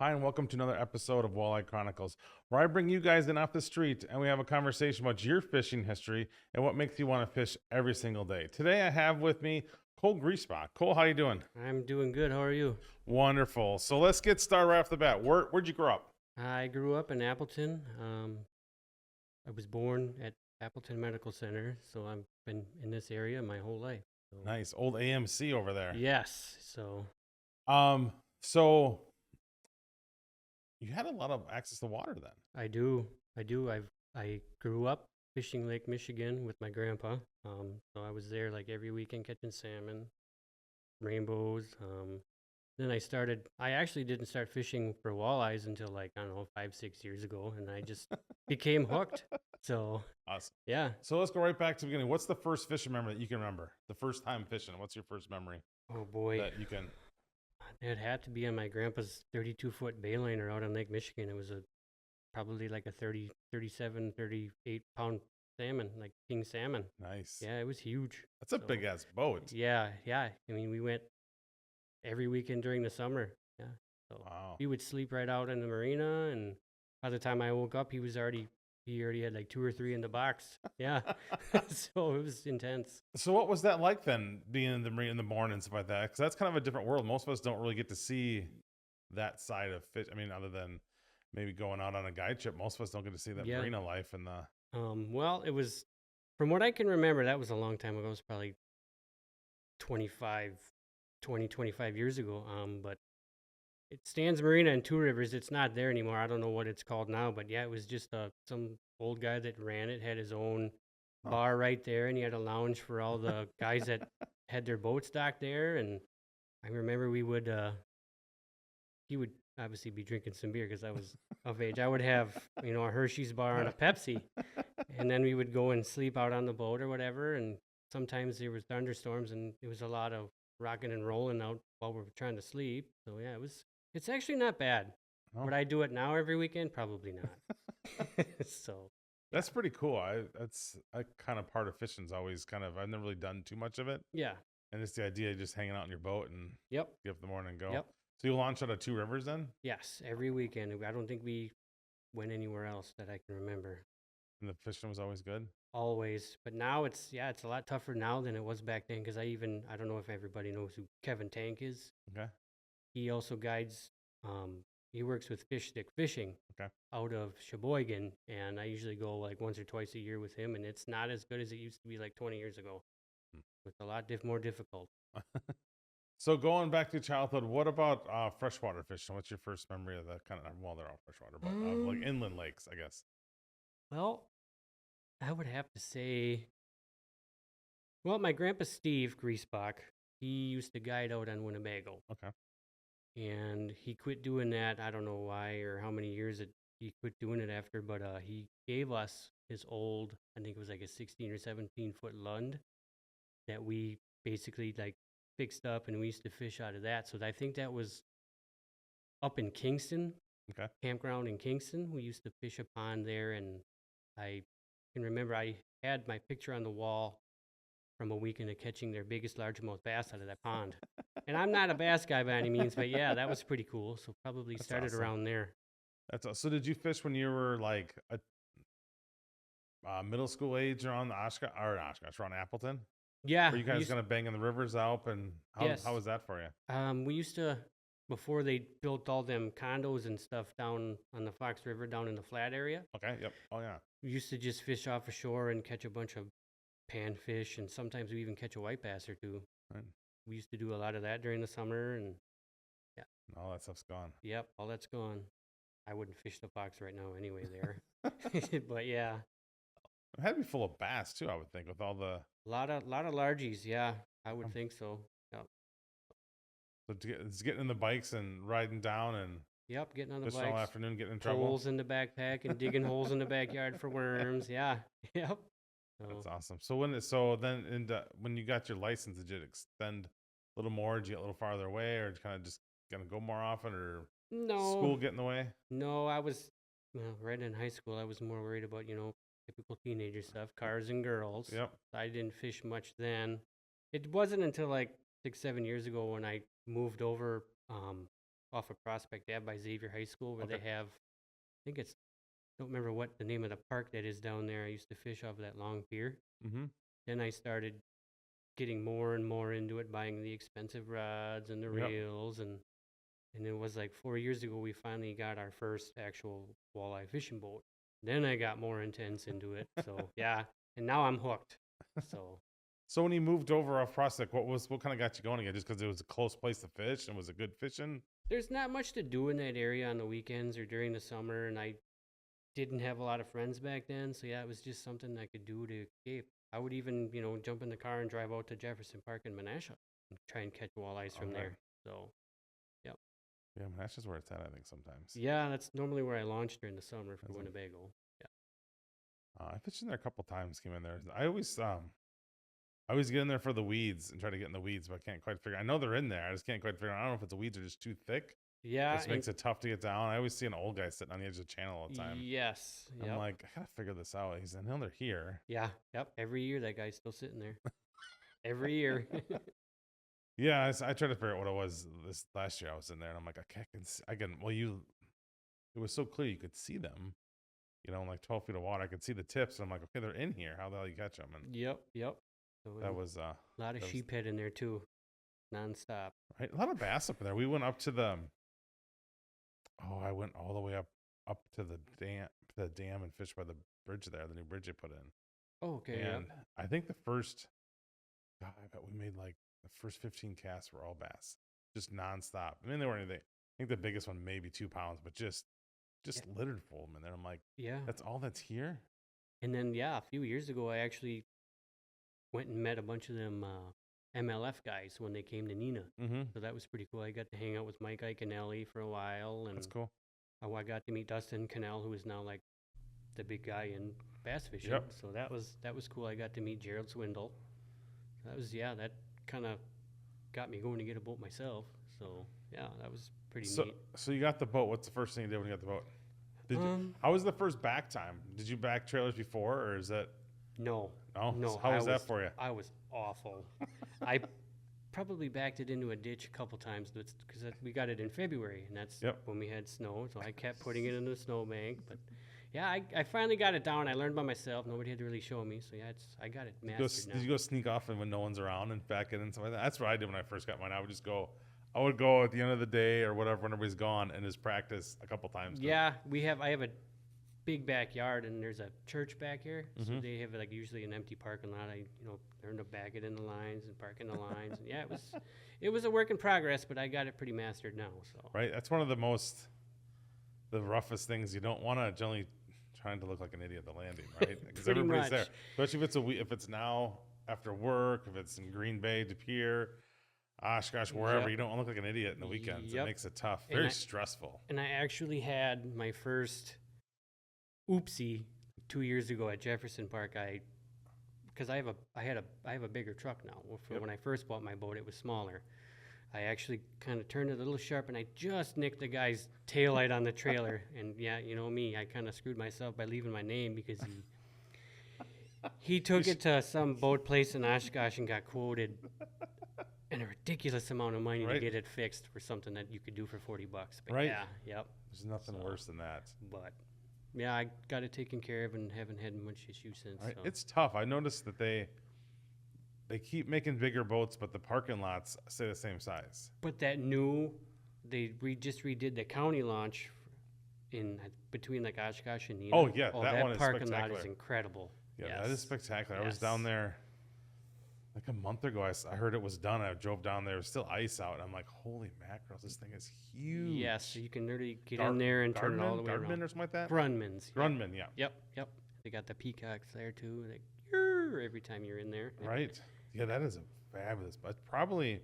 Hi, and welcome to another episode of Walleye Chronicles, where I bring you guys in off the street and we have a conversation about your fishing history and what makes you want to fish every single day. Today, I have with me Cole Griesbach. Cole, how you doing? I'm doing good. How are you? Wonderful. So let's get started right off the bat. Where'd you grow up? I grew up in Appleton. I was born at Appleton Medical Center, so I've been in this area my whole life. So, Nice, old AMC over there. yes. So So you had a lot of access to water then. I do. I grew up fishing Lake Michigan with my grandpa. So I was there like every weekend catching salmon, rainbows. Then I actually didn't start fishing for walleyes until like, I don't know, 5, 6 years ago. And I just became hooked. So, Awesome. yeah. So let's go right back to the beginning. What's the first fishing memory that you can remember? The first time fishing. What's your first memory Oh, boy. that you can? It had to be on my grandpa's 32-foot bayliner out on Lake Michigan. It was probably like a 30, 37, 38-pound salmon, like king salmon. Nice. Yeah, it was huge. That's a So, big ass boat. yeah. I mean, we went every weekend during the summer. Yeah. So Wow. he would sleep right out in the marina, and by the time I woke up, he already had like two or three in the box. Yeah. So it was intense. So what was that like then, being in the marine in the morning and stuff like that? Because that's kind of a different world. Most of us don't really get to see that side of fish. I mean, other than maybe going out on a guide trip, most of us don't get to see that Yeah. marina life and the. Well, it was, from what I can remember, that was a long time ago. It was probably 25 years ago. But it stands Marina in Two Rivers. It's not there anymore. I don't know what it's called now, but yeah, it was just some old guy that ran it, had his own Huh. bar right there, and he had a lounge for all the guys that had their boats docked there. And I remember he would obviously be drinking some beer because I was of age. I would have, a Hershey's bar and a Pepsi, and then we would go and sleep out on the boat or whatever. And sometimes there was thunderstorms, and it was a lot of rocking and rolling out while we were trying to sleep. So yeah, it's actually not bad. Oh, Would I do it now every weekend? Probably not. So that's pretty cool. That's a kind of part of fishing's always kind of. I've never really done too much of it, yeah, and it's the idea of just hanging out in your boat and yep, get up in the morning and go. yep, So you launch out of Two Rivers then, yes, every weekend. I don't think we went anywhere else that I can remember. and the fishing was always good. Always, but now it's a lot tougher now than it was back then because I don't know if everybody knows who Kevin Tank is. Okay. He also guides. He works with Fish Stick Fishing Okay. out of Sheboygan, and I usually go like once or twice a year with him, and it's not as good as it used to be like 20 years ago. Hmm. It's a lot more difficult. So going back to childhood, what about freshwater fishing? What's your first memory of that kind of? Well, they're all freshwater, but like inland lakes, I guess. Well, I would have to say, well, my grandpa Steve Griesbach, he used to guide out on Winnebago. Okay. And he quit doing that. I don't know why or how many years he quit doing it after, but he gave us his old, I think it was like a 16 or 17-foot Lund that we basically like fixed up, and we used to fish out of that. So I think that was up in Kingston, Okay. campground in Kingston. We used to fish a pond there, and I can remember I had my picture on the wall from a weekend of catching their biggest largemouth bass out of that pond. And I'm not a bass guy by any means, but yeah, that was pretty cool. So probably That's started awesome. around there. That's so. Did you fish when you were like a middle school age around the Oshkosh, around Appleton? Yeah, Were you guys kind of banging the rivers out, and Yes. how was that for you? We used to, before they built all them condos and stuff down on the Fox River down in the flat area, Okay. Yep. Oh yeah. we used to just fish off ashore and catch a bunch of panfish, and sometimes we even catch a white bass or two. Right. We used to do a lot of that during the summer, and All that stuff's gone. yep, all that's gone. I wouldn't fish the Fox right now anyway there. But yeah, It had to be full of bass too, I would think, with all the. a lot of largies, yeah, I would think so. Yep. So it's getting in the bikes and riding down and Yep, getting on the fishing all bikes, afternoon, getting in trouble. holes in the backpack and digging holes in the backyard for worms. Yeah. Yep. That's So, awesome. When you got your license, did you extend a little more? Did you get a little farther away, or kind of just gonna go more often, or school no, get in the way? no, I was, well, right in high school, I was more worried about, typical teenager stuff, cars and girls. Yep. I didn't fish much then. It wasn't until like 6, 7 years ago when I moved over off of Prospect Ave by Xavier High School, where Okay. they have, I think it's, don't remember what the name of the park that is down there. I used to fish off of that long pier. Mm-hmm. Then I started getting more and more into it, buying the expensive rods and the Yep. reels, and it was like 4 years ago we finally got our first actual walleye fishing boat. Then I got more intense into it. So yeah, and now I'm hooked. So So when you moved over off Prospect, what kind of got you going again? Just because it was a close place to fish and was it good fishing? there's not much to do in that area on the weekends or during the summer, and I didn't have a lot of friends back then. So yeah, it was just something I could do to escape. I would even, jump in the car and drive out to Jefferson Park in Menasha and try and catch walleyes from Okay. there. So, yep. Yeah, that's just where it's at, I think, sometimes. Yeah, that's normally where I launch during the summer for Is it? Winnebago. Yeah. I fished in there a couple times, came in there. I always get in there for the weeds and try to get in the weeds, but I can't quite figure. I know they're in there. I just can't quite figure out. I don't know if it's the weeds are just too thick. Yeah. This makes it tough to get down. I always see an old guy sitting on the edge of the channel all the time. Yes. I'm Yep. like, I gotta figure this out. He's, I know they're here. Yeah. Yep. Every year that guy's still sitting there. Every year. Yeah, I tried to figure out what it was this last year. I was in there and I'm like, it was so clear you could see them, in like 12 feet of water. I could see the tips. And I'm like, okay, they're in here. How the hell you catch them? And Yep. So that was, a lot of that was- sheephead in there too, nonstop. right. A lot of bass up in there. We went up to I went all the way up to the dam and fished by the bridge there, the new bridge they put in. Oh, okay. And Yep. I think I bet we made like the first 15 casts were all bass, just nonstop. I mean, they weren't anything. I think the biggest one maybe 2 pounds, but just littered full of them. And then I'm like, Yeah. that's all that's here. And then a few years ago I actually went and met a bunch of them MLF guys when they came to Neenah. Mm-hmm. So that was pretty cool. I got to hang out with Mike Iconelli for a while, and That's cool. I got to meet Dustin Cannell, who is now like the big guy in bass fishing. Yep. So that was cool. I got to meet Gerald Swindle. That kind of got me going to get a boat myself. So yeah, that was pretty neat. So you got the boat. What's the first thing you did when you got the boat? How was the first back time? Did you back trailers before, or is that No. no? How was that for you? I was awful. I probably backed it into a ditch a couple times because we got it in February, and that's Yep. when we had snow. So I kept putting it in the snowbank. But yeah, I finally got it down. I learned by myself. Nobody had to really show me. So yeah, I got it mastered now. Did you go sneak off and when no one's around and back it and stuff like that? That's what I did when I first got mine. I would go at the end of the day or whatever when everybody's gone and just practice a couple times. Yeah, I have a big backyard, and there's a church back here, so they have like usually an empty parking lot. I learned to back it in the lines and park in the lines. And yeah, it was a work in progress, but I got it pretty mastered now. So Right, that's one of the roughest things. You don't want to generally trying to look like an idiot at the landing, right? Because Pretty everybody's there, much. especially if it's now after work, if it's in Green Bay, De Pere, Oshkosh, wherever. Yep. You don't want to look like an idiot in the weekends. Yep. It makes it tough, And very I- stressful. And I actually had my first oopsie 2 years ago at Jefferson Park. Because I have a bigger truck now. Well, Yep. when I first bought my boat, it was smaller. I actually kind of turned it a little sharp, and I just nicked the guy's taillight on the trailer. And yeah, you know me, I kind of screwed myself by leaving my name because he took it to some boat place in Oshkosh and got quoted a ridiculous amount of money to Right. get it fixed for something that you could do for $40. But Right. yeah, yep. There's nothing So- worse than that. But yeah, I got it taken care of and haven't had much issue since. Right? So. It's tough. I noticed that they keep making bigger boats, but the parking lots stay the same size. But that we just redid the county launch in between like Oshkosh and Neenah. Oh, yeah, that one is parking lot is spectacular. incredible. Yeah, that is Yes. spectacular. I was down Yes. there like a month ago. I heard it was done. I drove down there. It was still ice out. And I'm like, holy mackerel, this thing is huge. Yes, so you can literally get in there and turn it all the way Gardman around. or something like that? Grunman's. Yep. Grunman, yeah. Yep. They got the peacocks there too. They "Grrr" every time you're in there. Right. Yeah, that is a fabulous, but probably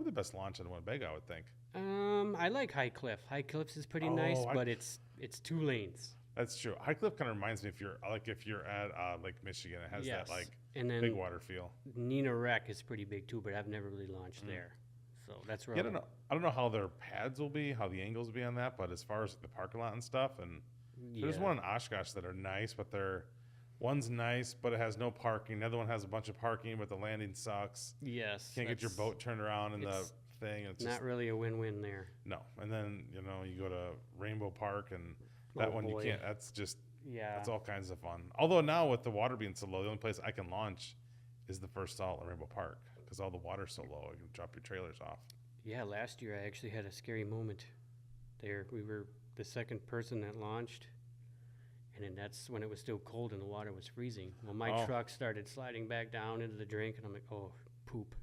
the best launch in Winnebago, I would think. I like High Cliff. High Cliffs is pretty nice, Oh, but it's 2 lanes. That's true. High Cliff kind of reminds me if you're at Lake Michigan, it has Yes. that like And then big water feel. Neenah Rec is pretty big too, but I've never really launched there. So that's where Yeah, I don't know how their pads will be, how the angles will be on that, but as far as the parking lot and stuff, and there's one in Oshkosh that are nice, but one's nice, but it has no parking. The other one has a bunch of parking, but the landing sucks. Yes. Can't get your that's- boat turned around in the it's- thing. It's Not just, really a win-win there. no. And then, you know, you go to Rainbow Park and that Oh, one boy. you can't, that's just, Yeah. that's all kinds of fun. Although now with the water being so low, the only place I can launch is the first stall at Rainbow Park because all the water's so low, you can drop your trailers off. Yeah, last year I actually had a scary moment there. We were the second person that launched, and then that's when it was still cold and the water was freezing. Well, my Oh. truck started sliding back down into the drink, and I'm like, oh, poop.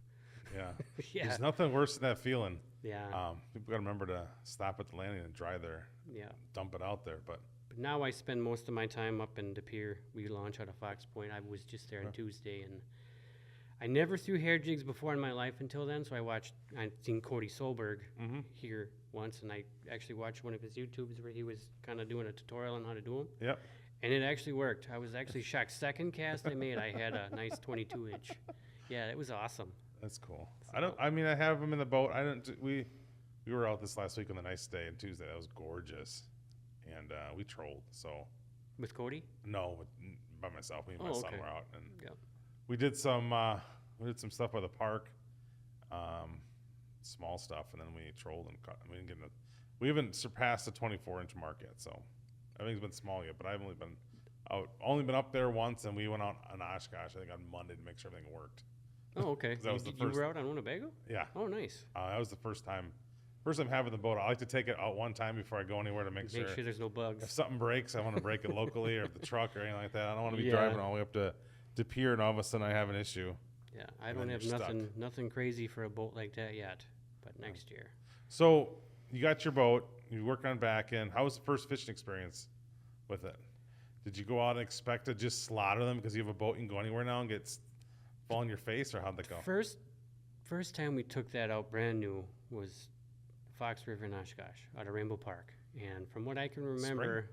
Yeah. Yeah. There's nothing worse than that feeling. Yeah. People got to remember to stop at the landing and dry their, Yeah. dump it out there. But But now I spend most of my time up in De Pere. We launch out of Fox Point. I was just there on Okay. Tuesday, and I never threw hair jigs before in my life until then. So I'd seen Cody Solberg Mhm. here once, and I actually watched one of his YouTubes where he was kind of doing a tutorial on how to do them. yep. And it actually worked. I was actually shocked. Second cast I made, I had a nice 22 inch. Yeah, it was awesome. That's cool. I mean, I have them in the boat. We were out this last week on the nice day and Tuesday. That was gorgeous. And we trolled. So, With Cody? no, by myself. Me and my Oh, son okay. were out. And Yeah. we did some stuff by the park, small stuff. And then we trolled and caught. We haven't surpassed the 24-inch mark yet. So, everything's been small yet. But I've only been up there once. And we went out on Oshkosh, I think on Monday to make sure everything worked. Oh, okay. 'Cause that was the You first- were out on Winnebago? Yeah. Oh, nice. That was the first time having the boat. I like to take it out one time before I go anywhere to make Make sure sure there's no if bugs. something breaks, I want to break it locally or if the truck or anything like that. I don't want to be Yeah. driving all the way up to De Pere and all of a sudden I have an issue. Yeah, I And don't then have you're stuck. nothing crazy for a boat like that yet, but next year. So you got your boat, you work on back end. How was the first fishing experience with it? Did you go out and expect to just slaughter them because you have a boat, you can go anywhere now and fall in your face, or how'd that go? First time we took that out brand new was Fox River in Oshkosh out of Rainbow Park. And from what I can remember,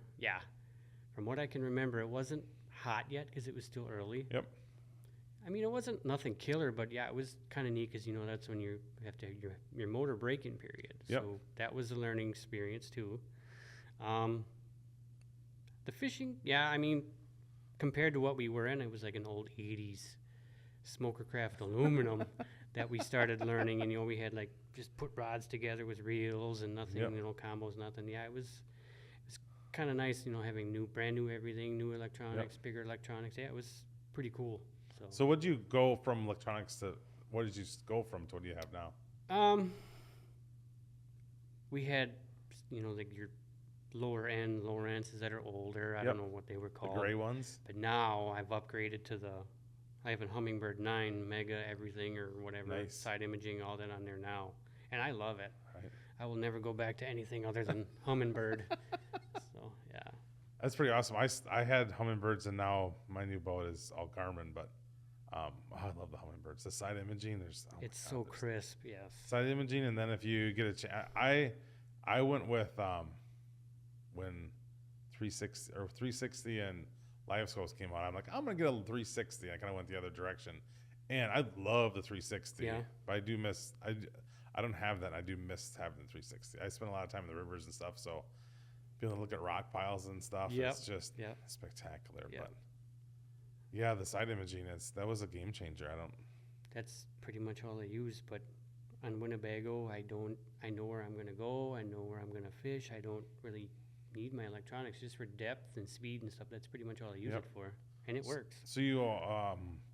it wasn't hot yet because it was still early. Yep. I mean, it wasn't nothing killer, but yeah, it was kind of neat because, you know, that's when you have to have your motor braking period. Yep. So that was a learning experience too. The fishing, yeah, I mean, compared to what we were in, it was like an old 80s smoker craft aluminum that we started learning. And, you know, we had like just put rods together with reels and nothing, Yep. you know, combos, nothing. Yeah, it was kind of nice, you know, having brand new everything, new electronics, bigger electronics. Yeah, it was pretty cool. So what did you go from electronics to, what did you go from to what do you have now? We had, you know, like your lower ends that are older. I Yep. don't know what they were The called. gray ones? But now I've upgraded to I have a Hummingbird 9 Mega everything or whatever, Nice. side imaging, all that on there now. And I love it. Right. I will never go back to anything other than Hummingbird. So, yeah. That's pretty awesome. I had Hummingbirds and now my new boat is all Garmin, but I love the Hummingbirds. The side imaging, It's so crisp, yes. side imaging, and then if you get a chance, I went with when 360 and live scopes came out. I'm like, I'm gonna get a 360. I kind of went the other direction, and I love the 360. Yeah. But I don't have that. I do miss having the 360. I spend a lot of time in the rivers and stuff, so being able to look at rock piles and stuff, Yep. it's just Yep. spectacular. Yep. But yeah, the side imaging that was a game changer. That's pretty much all I use. But on Winnebago, I know where I'm going to go. I know where I'm going to fish. I don't really need my electronics just for depth and speed and stuff. That's pretty much all I use Yep. it for. And it works. So you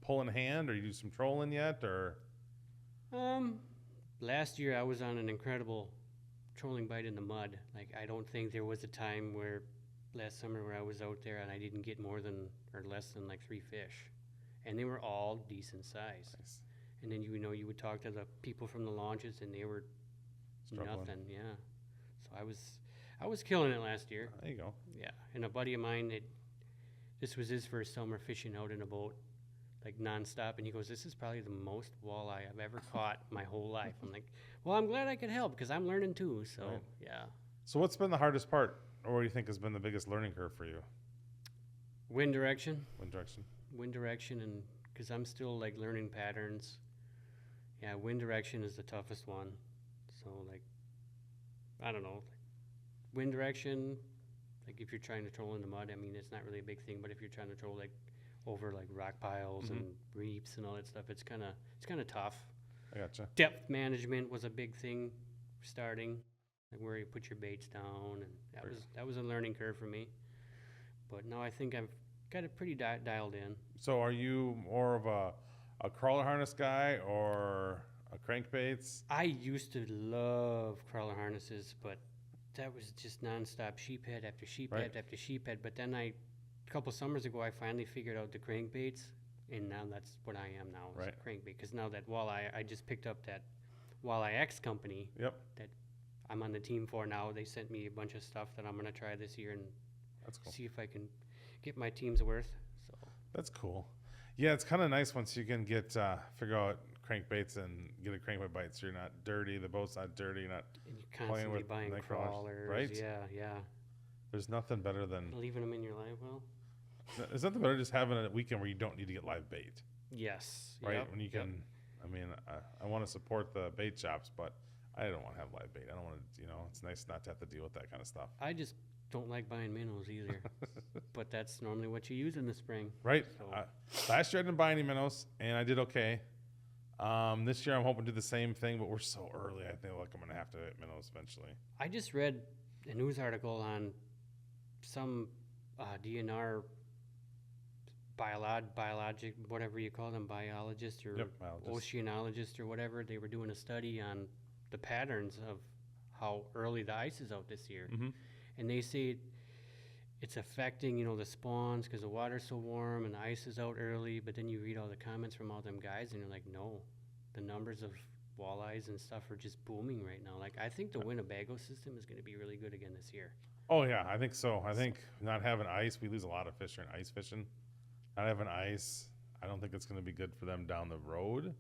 pull in hand, or you do some trolling yet, or? Last year I was on an incredible trolling bite in the mud. Like, I don't think there was a time last summer where I was out there and I didn't get more than or less than like 3 fish. And they were all decent size. Nice. And then, you know, you would talk to the people from the launches and they were Struggling. nothing, yeah. So I was killing it last year. There you go. Yeah. And a buddy of mine, this was his first summer fishing out in a boat, like nonstop, and he goes, "This is probably the most walleye I've ever caught my whole life." I'm like, "Well, I'm glad I could help because I'm learning too." So Right. yeah, So what's been the hardest part, or what do you think has been the biggest learning curve for you? wind direction, and because I'm still like learning patterns. Yeah, wind direction is the toughest one. So like, I don't know, wind direction. Like if you're trying to troll in the mud, I mean, it's not really a big thing. But if you're trying to troll like over like rock piles and reefs and all that stuff, it's kind of tough. I gotcha. Depth management was a big thing starting, like where you put your baits down, and that was a learning curve for me. But now I think I've got it pretty dialed in. So are you more of a crawler harness guy or a crankbaits? I used to love crawler harnesses, but that was just nonstop sheephead after sheephead Right. after sheephead. But then a couple summers ago, I finally figured out the crankbaits, and now that's what I am now, is Right. a crankbait. Because now that walleye, I just picked up that Walleye X company Yep, that I'm on the team for now. They sent me a bunch of stuff that I'm going to try this year and that's cool. see if I can get my team's worth. So That's cool. Yeah, it's kind of nice once you can get figure out crankbaits and get a crankbait bite, so you're not dirty. The boat's not dirty. You're not. and you're constantly with buying night crawlers, crawlers. right? Yeah. There's nothing better than. Leaving them in your live well. There's nothing better just having a weekend where you don't need to get live bait, Yes. right? Yep, When you yep. can. I mean, I want to support the bait shops, but I don't want to have live bait. I don't want to. It's nice not to have to deal with that kind of stuff. I just don't like buying minnows either. But that's normally what you use in the spring. Right. So- Last year I didn't buy any minnows, and I did okay. This year I'm hoping to do the same thing, but we're so early. I think I'm gonna have to hit minnows eventually. I just read a news article on some DNR biologic, whatever you call them, biologist or Yep, biologist. oceanologist or whatever. They were doing a study on the patterns of how early the ice is out this year. Mm-hmm. And they say it's affecting, the spawns because the water's so warm and the ice is out early. But then you read all the comments from all them guys, and you're like, no, the numbers of walleyes and stuff are just booming right now. Like, I think the Winnebago system is going to be really good again this year. Oh yeah, I think so. I think not having ice, we lose a lot of fish in ice fishing. Not having ice, I don't think it's going to be good for them down the road. It'll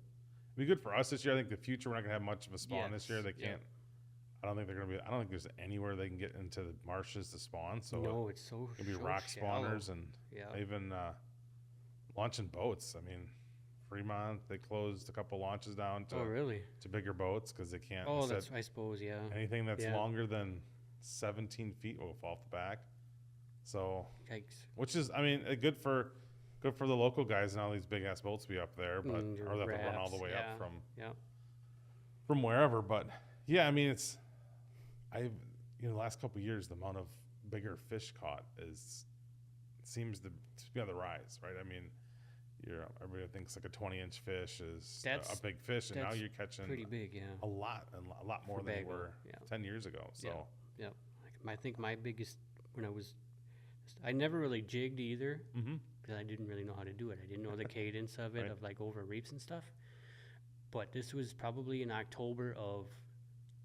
be good for us this year. I think the future we're not going to have much of a spawn this year. They Yes, can't. I don't think they're going to be. I don't think there's anywhere they can get into the marshes to spawn. So No, it's so it'll be so rock shallow. spawners and Yeah. even launching boats. I mean, Fremont, they closed a couple launches down Oh, really? to bigger boats because they can't. Oh, they that's, said I suppose, yeah. anything that's yeah. longer than 17 feet will fall off the back. So, Yikes. which is, I mean, good for the local guys and all these big ass boats be up there, but Mm, your or they have to run all the rafts, way yeah. up Yeah. from wherever. But yeah, I mean, the last couple of years, the amount of bigger fish caught seems to be on the rise, right? I mean, everybody thinks like a 20-inch fish is That's- a big fish, and now that's you're catching Pretty big, yeah. a lot more For than you bago, were yeah. 10 years ago. So Yep. Like, I think my biggest, I never really jigged either mm-hmm. because I didn't really know how to do it. I didn't know the cadence of it, Right. of like over reefs and stuff. But this was probably in October of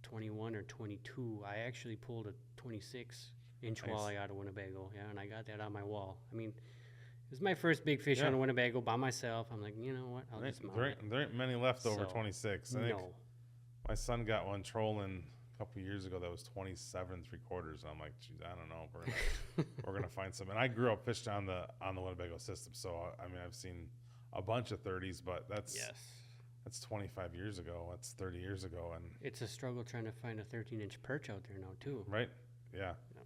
21 or 22. I actually pulled a 26-inch Nice. walleye out of Winnebago, yeah, and I got that on my wall. I mean, it was my first big fish Yeah. on a Winnebago by myself. I'm like, you know what? I'll just mount it. There ain't many left over So, 26. I think No. my son got one trolling a couple years ago that was 27 3/4, and I'm like, geez, I don't know. We're gonna find some. And I grew up fishing on the Winnebago system, so I mean, I've seen a bunch of 30s, but that's 25 years ago. That's 30 years ago, and It's a struggle trying to find a 13-inch perch out there now, too. right, yeah. Yep.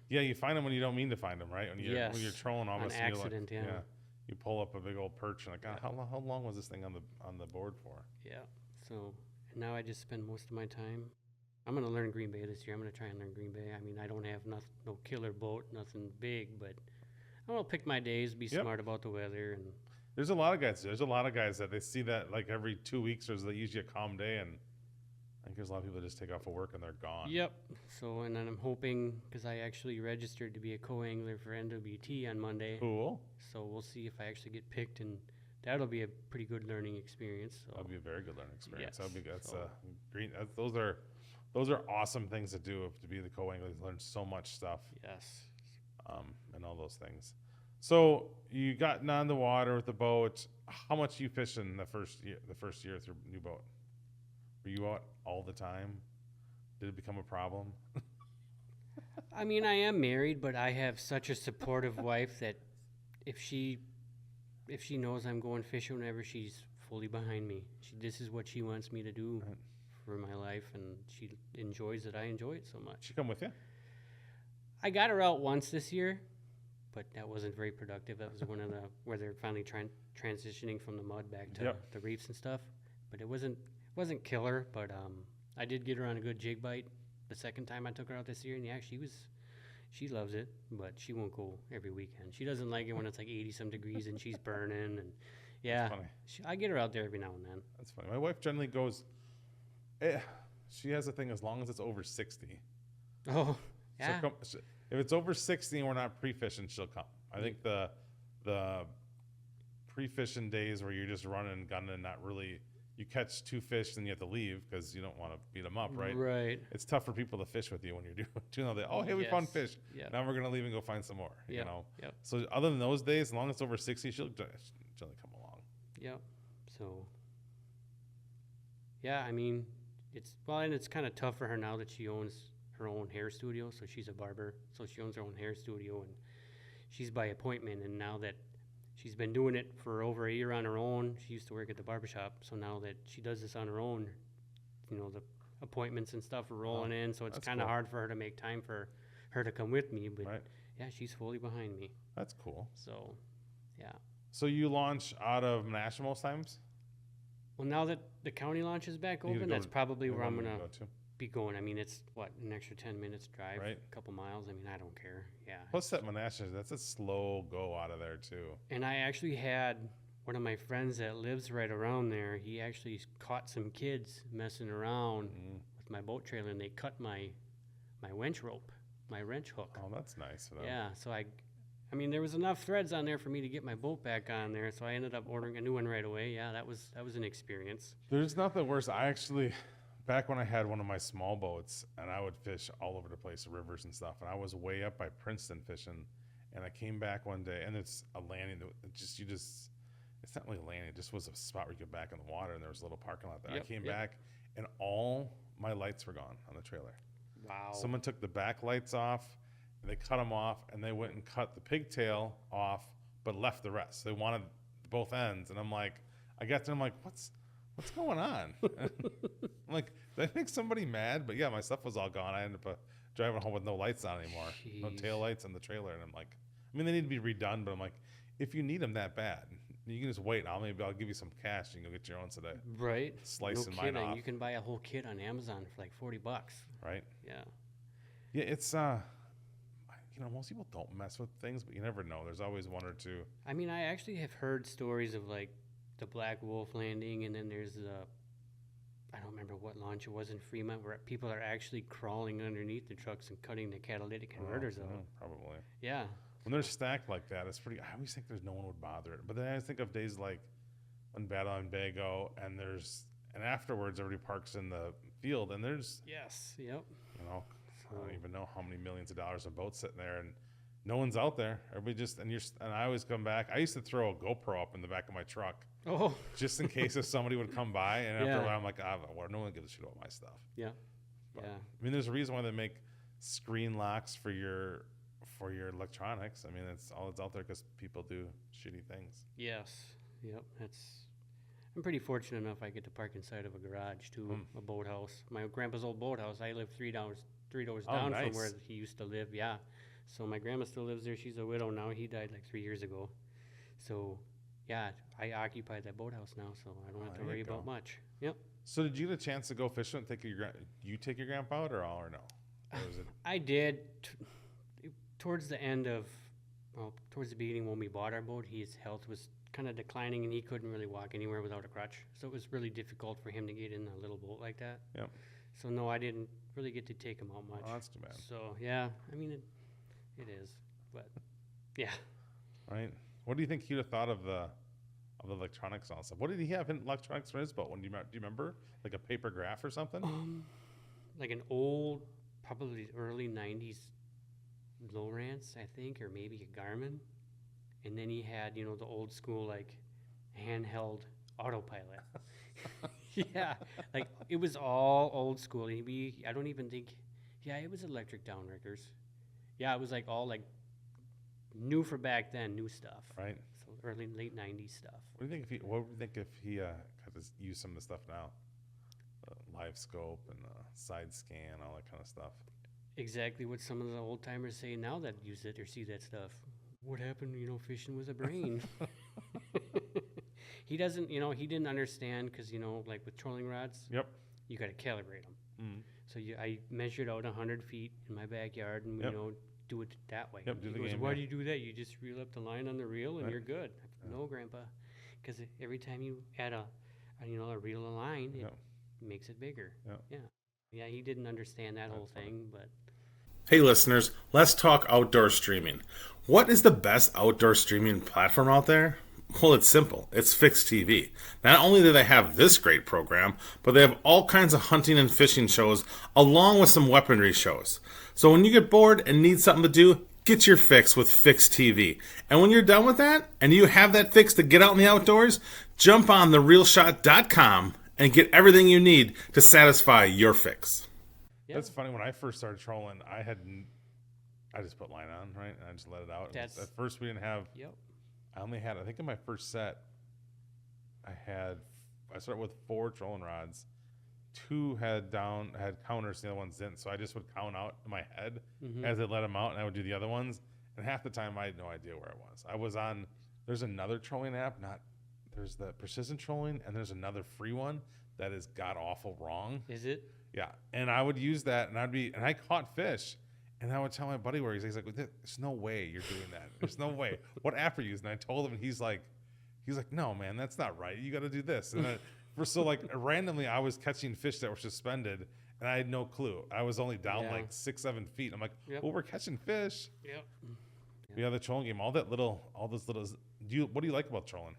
Yeah, you find them when you don't mean to find them, right? When you're Yes, trolling almost on and you're accident, like, yeah. You pull up a big old perch and like, God, Yeah. how long was this thing on the board for? Yeah. So and now I just spend most of my time. I'm gonna learn Green Bay this year. I'm gonna try and learn Green Bay. I mean, I don't have no killer boat, nothing big, but I'm gonna pick my days, be Yep. smart about the weather, and There's a lot of guys that they see that like every 2 weeks there's usually a calm day, and I think there's a lot of people that just take off of work and they're gone. yep. So and then I'm hoping because I actually registered to be a co-angler for NWT on Monday. Cool. So we'll see if I actually get picked, and that'll be a pretty good learning experience. So That'd be a very good learning experience. Yes, That's so- green. Those are awesome things to do to be the co-angler. You learn so much stuff, yes. and all those things. So you got on the water with the boat. How much you fishing the first year with your new boat? Were you out all the time? Did it become a problem? I mean, I am married, but I have such a supportive wife that if she knows I'm going fishing whenever, she's fully behind me. This is what she wants me to do Right. for my life, and she enjoys it. I enjoy it so much. She come with you? I got her out once this year, but that wasn't very productive. That was one of the where they're finally transitioning from the mud back to Yep. the reefs and stuff. But it wasn't wasn't killer, but I did get her on a good jig bite the second time I took her out this year, and yeah, she loves it, but she won't go every weekend. She doesn't like it when it's like 80 some degrees and she's burning, and yeah, funny. I get her out there every now and then. That's funny. My wife generally goes. Eh, she has a thing as long as it's over 60. Oh, yeah. If it's over 60 and we're not pre-fishing, she'll come. I think the pre-fishing days where you're just running and gunning and not really, you catch 2 fish and you have to leave because you don't want to beat them up, right? Right. It's tough for people to fish with you when you're doing oh, hey, we found Yes. fish. Yep. Now we're gonna leave and go find some more. You Yep. know. Yep. So other than those days, as long as it's over 60, she'll generally come along. Yep. So, yeah, I mean, and it's kind of tough for her now that she owns her own hair studio. So she's a barber, so she owns her own hair studio, and she's by appointment. And now that she's been doing it for over a year on her own, she used to work at the barbershop. So now that she does this on her own, the appointments and stuff are rolling in. So it's that's kind of cool. hard for her to make time for her to come with me. But Right. yeah, she's fully behind me. That's cool. So, yeah. So you launch out of Menasha most times? Well, now that the county launch is back You gotta open, go that's to- probably where I'm Where gonna go to. be going. I mean, it's what, an extra 10 minutes drive, Right. a couple miles. I mean, I don't care. Yeah. Plus that Menasha, that's a slow go out of there too. And I actually had one of my friends that lives right around there. He actually caught some kids messing around with my boat trailer, and they cut my winch rope, my wrench hook. Oh, that's nice of them. Yeah. So I mean, there was enough threads on there for me to get my boat back on there. So I ended up ordering a new one right away. Yeah, that was an experience. There's nothing worse. I actually, back when I had one of my small boats and I would fish all over the place, rivers and stuff, and I was way up by Princeton fishing, and I came back one day, and it's a landing that it's not really a landing, it just was a spot where you get back in the water, and there was a little parking lot there. Yep, I came yep. back, and all my lights were gone on the trailer. Wow. Someone took the back lights off, and they cut them off, and they went and cut the pigtail off, but left the rest. They wanted both ends, and I'm like, I got to them, I'm like, what's going on? I'm like, did I make somebody mad? But yeah, my stuff was all gone. I ended up driving home with no lights on anymore, no Jeez. tail lights on the trailer, and I'm like, I mean, they need to be redone, but I'm like, if you need them that bad, you can just wait. I'll give you some cash. You can go get your own today, Right. slicing No mine kidding. off, You can buy a whole kit on Amazon for like $40. right? Yeah. Yeah, it's most people don't mess with things, but you never know. There's always one or two. I mean, I actually have heard stories of like the Black Wolf landing, and then there's I don't remember what launch it was in Fremont, where people are actually crawling underneath the trucks and cutting the catalytic converters out. Probably. Yeah. When they're stacked like that, it's pretty. I always think there's no one would bother it, but then I always think of days like when Battle on Bago, and afterwards everybody parks in the field, and there's Yes. Yep. I don't even know how many millions of dollars of boats sitting there, and no one's out there. Everybody and I always come back. I used to throw a GoPro up in the back of my truck Oh. just in case if somebody would come by, and after Yeah. a while I'm like, well, no one gives a shit about my stuff. Yeah. But, Yeah. I mean, there's a reason why they make screen locks for your electronics. I mean, it's all it's out there because people do shitty things. Yes. Yep. I'm pretty fortunate enough. I get to park inside of a garage too, a boathouse. My grandpa's old boathouse. I live three doors Oh, down nice. from where he used to live. Yeah. So my grandma still lives there. She's a widow now. He died like 3 years ago. So yeah, I occupy that boathouse now, so I don't have to there you worry go. about much. Yep. So did you get a chance to go fishing? Take your grandpa out or no? Or was it? I did towards the end of, towards the beginning when we bought our boat, his health was kind of declining and he couldn't really walk anywhere without a crutch. So it was really difficult for him to get in a little boat like that. Yep. So no, I didn't really get to take him out much. Oh, that's too bad. So yeah, I mean it is, but yeah. Right. What do you think he'd have thought of the electronics and all stuff? What did he have in electronics for his boat? Do you remember? Like a paper graph or something? Like an old, probably early '90s Lowrance, I think, or maybe a Garmin. And then he had, the old school like handheld autopilot. Yeah, like it was all old school. I don't even think, yeah, it was electric downriggers. Yeah, it was like all like new for back then, new stuff. Right. So late '90s stuff. What would you think if he got to use some of the stuff now? Live scope and side scan, all that kind of stuff. Exactly what some of the old timers say now that use it or see that stuff. What happened, fishing with a brain? He doesn't, he didn't understand because, like with trolling rods, Yep. you got to calibrate them. Mm. So I measured out 100 feet in my backyard and, Yep. Do it that way. Yep, do He the goes, game, why yeah. do you do that? You just reel up the line on the reel and Right. you're good. No, Grandpa, because every time you add a reel of line, it Yep. makes it bigger. Yep. Yeah, he didn't understand that whole funny. thing, but Hey listeners, let's talk outdoor streaming. What is the best outdoor streaming platform out there? Well, it's simple. It's Fixed TV. Not only do they have this great program, but they have all kinds of hunting and fishing shows along with some weaponry shows. So when you get bored and need something to do, get your fix with Fixed TV. And when you're done with that and you have that fix to get out in the outdoors, jump on therealshot.com and get everything you need to satisfy your fix. yeah. That's funny. When I first started trolling, I just put line on, right? And I just let it out. That's- At first, we didn't have. Yep. I only had. I think in my first set, I started with 4 trolling rods. 2 had counters, the other ones didn't. So I just would count out in my head as they let them out, and I would do the other ones. And half the time, I had no idea where I was. I was on. There's another trolling app. There's the precision trolling, and there's another free one that is god awful wrong. Is it? Yeah, and I would use that, and I caught fish, and I would tell my buddy where he's like, "There's no way you're doing that. There's no way. What app are you using?" And I told him, and he's like, "No, man, that's not right. You got to do this." And then, randomly, I was catching fish that were suspended, and I had no clue. I was only down Yeah. like 6-7 feet. I'm like, Yep. "Well, we're catching fish." Yep. Yeah, the trolling game, all those little. What do you like about trolling?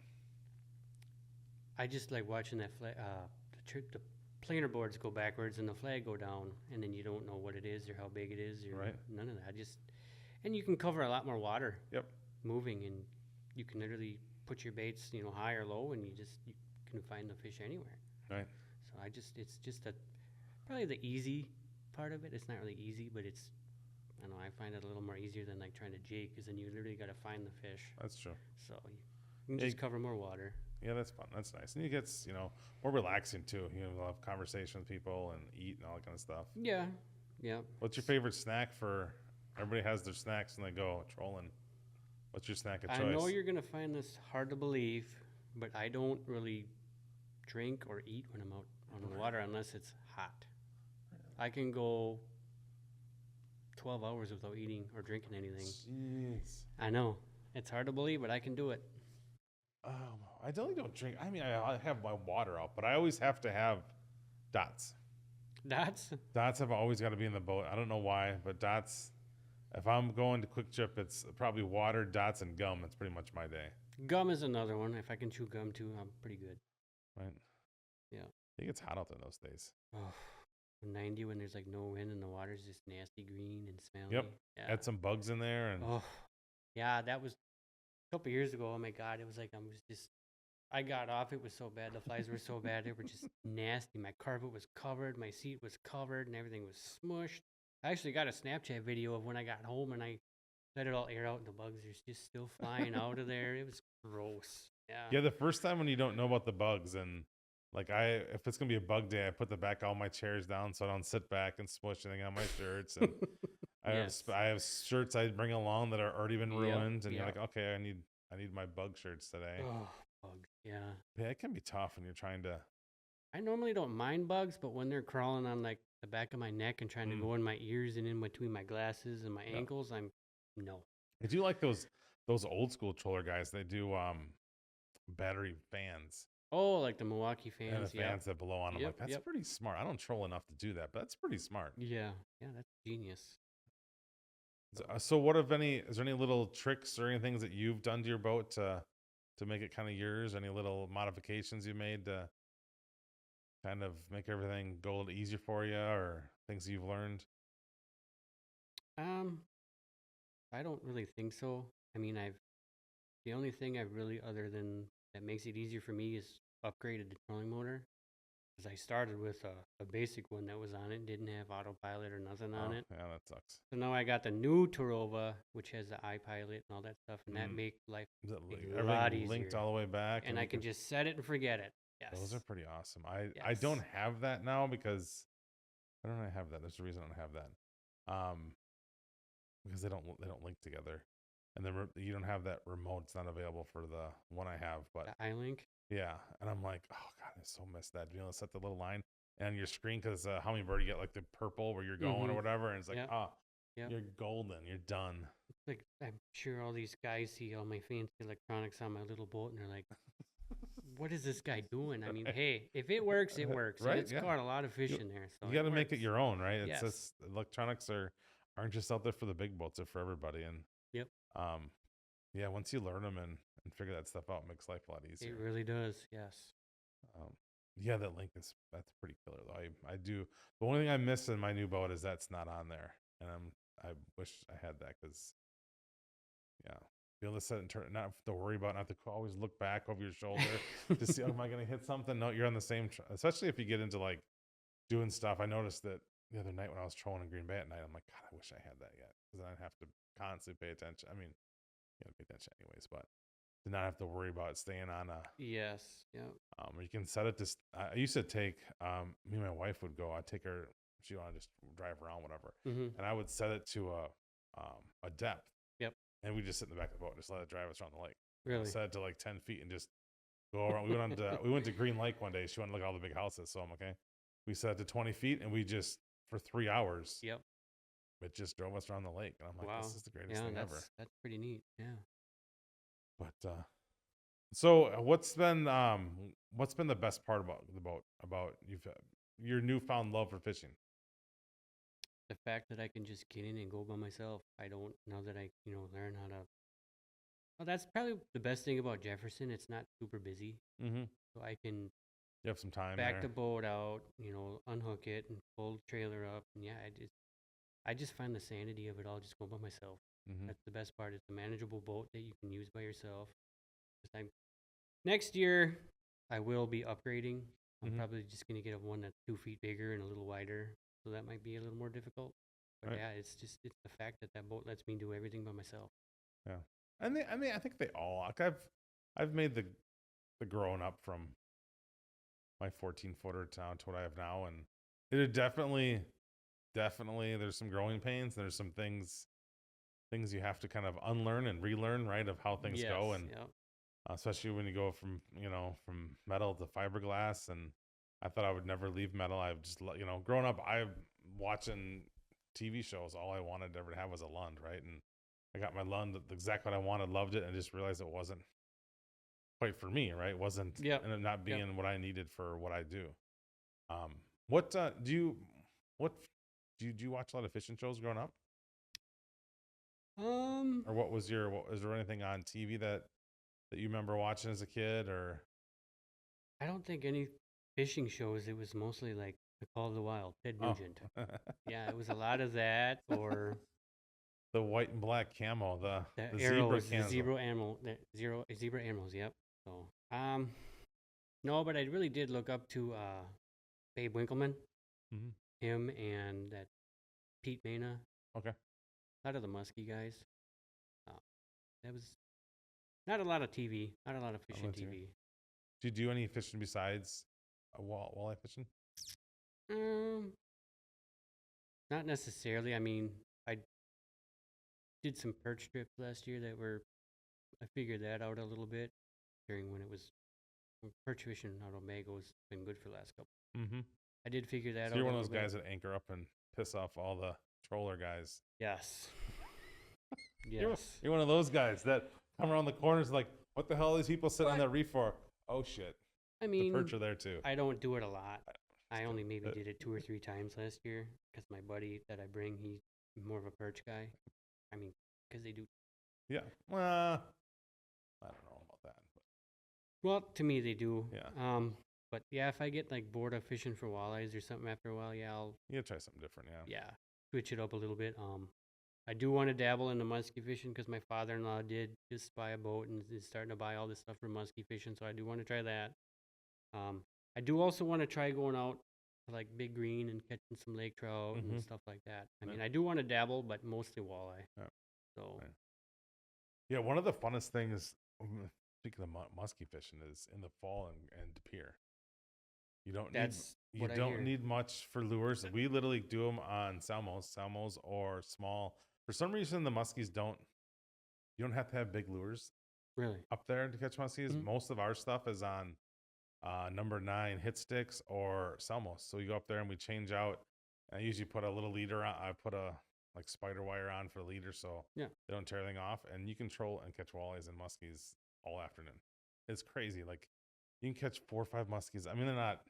I just like watching that the planer boards go backwards and the flag go down, and then you don't know what it is or how big it is or Right. none of that. And you can cover a lot more water. Yep. Moving, and you can literally put your baits, high or low, and you can find the fish anywhere. Right. So it's just probably the easy part of it. It's not really easy, but I don't know, I find it a little more easier than like trying to jig, because then you literally got to find the fish. That's true. So you can just cover more water. Yeah, that's fun. That's nice. And it gets, more relaxing too. We'll have conversation with people and eat and all that kind of stuff. Yeah. Yeah. What's your favorite snack for, everybody has their snacks when they go trolling. What's your snack of choice? I know you're going to find this hard to believe, but I don't really drink or eat when I'm out on the water unless it's hot. I can go 12 hours without eating or drinking anything. Jeez. I know. It's hard to believe, but I can do it. I don't drink. I mean, I have my water out, but I always have to have dots. Dots? Dots have always got to be in the boat. I don't know why, but dots, if I'm going to Quick Trip, it's probably water, dots, and gum. That's pretty much my day. Gum is another one. If I can chew gum too, I'm pretty good. Right? Yeah. I think it's hot out there those days. Oh, 90 when there's like no wind and the water's just nasty green and smelly. Yep. Yeah. Add some bugs in there. And Oh, yeah, that was a couple years ago. Oh my God, it was like I got off. It was so bad. The flies were so bad. They were just nasty. My carpet was covered. My seat was covered, and everything was smushed. I actually got a Snapchat video of when I got home, and I let it all air out, and the bugs are just still flying out of there. It was gross. Yeah, the first time when you don't know about the bugs, and like if it's gonna be a bug day, I put all my chairs down so I don't sit back and smush anything on my shirts. And Yes. I have shirts I bring along that are already been Yep, ruined, and you're yep. like, okay, I need my bug shirts today. Oh, bugs. Yeah. Yeah, it can be tough when you're trying to. I normally don't mind bugs, but when they're crawling on like the back of my neck and trying to go in my ears and in between my glasses and my ankles, no. I do like those old school troller guys. They do battery fans. Oh, like the Milwaukee And fans. the fans that blow on them. Yep, Like, that's yep. pretty smart. I don't troll enough to do that, but that's pretty smart. Yeah. Yeah, that's genius. So is there any little tricks or any things that you've done to your boat to make it kind of yours? Any little modifications you made to kind of make everything go a little easier for you, or things you've learned? I don't really think so. I mean, the only thing I've really, other than that makes it easier for me, is upgraded the trolling motor. Because I started with a basic one that was on it, didn't have autopilot or nothing on it. Yeah, that sucks. So now I got the new Tarova, which has the iPilot and all that stuff, and that make life Is it a lot everything linked easier. all the way back? And I can just set it and forget it. Yes. Those are pretty awesome. I Yes. don't have that now because why don't I have that? There's a reason I don't have that. Because they don't link together, and then you don't have that remote. It's not available for the one I have. But The iLink. Yeah, and I'm like, oh god, I so miss that. Being able to set the little line on your screen because hummingbird, you get like the purple where you're going or Mm-hmm. whatever, and it's like, Yep. ah, Yep. you're golden, you're done. Like I'm sure all these guys see all my fancy electronics on my little boat, and they're like, "What is this guy doing?" I mean, Right? hey, if it works, it works, and Right? it's Yeah. caught a lot of fish You in there, so you it got to make it works. your own, right? It's Yes. just electronics aren't just out there for the big boats; they're for everybody. And Yep. um, yeah, once you learn them and figure that stuff out, it makes life a lot It easier. really does. Yes. Um, yeah, that link that's pretty killer though. I do the only thing I miss in my new boat is that's not on there, and I wish I had that because yeah, be able to sit and turn, not have to worry about, not to always look back over your shoulder to see, oh, am I going to hit something? No, you're on the same, especially if you get into like doing stuff. I noticed that the other night when I was trolling in Green Bay at night, I'm like, God, I wish I had that yet because then I'd have to constantly pay attention. I mean, you got to pay attention anyways, but to not have to worry about staying on a, Yes. Yep. or you can set it to, I used to take, me and my wife would go, I'd take her, she wanted to just drive around, whatever. Mm-hmm. And I would set it to a depth. Yep. And we just sit in the back of the boat and just let it drive us around the lake. Really. Set it to like 10 feet and just go around. We went to Green Lake one day. She wanted to look at all the big houses. So I'm okay. We set it to 20 feet and we just, for 3 hours, Yep. it just drove us around the lake. And I'm like, Wow. this is the greatest Yeah, thing ever. that's pretty neat. Yeah. But so what's been the best part about the boat, about your newfound love for fishing? The fact that I can just get in and go by myself. I don't know that I, learn how to. Well, that's probably the best thing about Jefferson. It's not super busy, Mm-hmm. so I can You have some time back the there. boat out, unhook it and pull the trailer up, and yeah, I just find the sanity of it all just going by myself. Mm-hmm. That's the best part. It's a manageable boat that you can use by yourself. 'Cause next year, I will be upgrading. I'm Mm-hmm. probably just gonna get one that's 2 feet bigger and a little wider, so that might be a little more difficult. But Right. yeah, it's the fact that that boat lets me do everything by myself. Yeah. And I think they all, like I've made the growing up from my 14-footer down to what I have now, and it definitely there's some growing pains. There's some things you have to kind of unlearn and relearn, right, of how things Yes. go, and Yep. especially when you go from from metal to fiberglass. And I thought I would never leave metal. I've just growing up, I watching TV shows. All I wanted ever to have was a Lund, right? And I got my Lund, exactly what I wanted, loved it, and just realized it wasn't quite for me, right? It wasn't, Yep. and it not Yep. being what I needed for what I do. What do you what do you watch a lot of fishing shows growing up, Um, or what was there anything on TV that you remember watching as a kid, or I don't think any fishing shows. It was mostly like The Call of the Wild, Ted oh, Nugent. Yeah, it was a lot of that, or the white and black camo, the the zebra arrows, the camo? zebra animals. Yep. So, no, but I really did look up to Babe Winkleman, Hmm. him and that Pete Mena, Okay. a lot of the muskie guys. Uh, that was not a lot of TV, not a lot of fishing Volunteer. TV. Do you do any fishing besides walleye fishing? Um, Not necessarily. I mean, I did some perch trips last year I figured that out a little bit during when perch fishing out of Mago's been good for the last couple. Mm-hmm. I did figure that So out you're a one of little those bit. guys that anchor up and piss off all the troller guys. Yes. You're, Yes. you're one of those guys that come around the corners like, what the hell are these people sitting on that reef for? Oh shit, I the mean, perch are there too. I don't do it a lot. I Still, only maybe did it 2 or 3 times last year because my buddy that I bring, he's more of a perch guy. I mean, because they do. yeah. Well, I don't know about that, but Well, to me, they do. yeah, But yeah, if I get like bored of fishing for walleyes or something after a while, yeah, I'll you gotta try something different. Yeah. switch it up a little bit. I do want to dabble in the musky fishing because my father-in-law did just buy a boat and is starting to buy all this stuff for musky fishing, so I do want to try that. I do also want to try going out to like Big Green and catching some lake trout Mm-hmm. and stuff like that. I Yeah. mean, I do want to dabble, but mostly walleye. Yeah. So Right. Yeah, one of the funnest things, speaking of musky fishing, is in the fall and De Pere. You don't need that's you what I don't hear. need much for lures. We literally do them on salmos or small. For some reason, the muskies don't. You don't have to have big lures. Really? up there to catch muskies. Mhm. Most of our stuff is on number 9 hit sticks or Selmos. So we go up there and we change out. I usually put a little leader on. I put a like spider wire on for the leader so Yeah. they don't tear anything off. And you can troll and catch walleyes and muskies all afternoon. It's crazy. Like you can catch 4 or 5 muskies. I mean, they're not.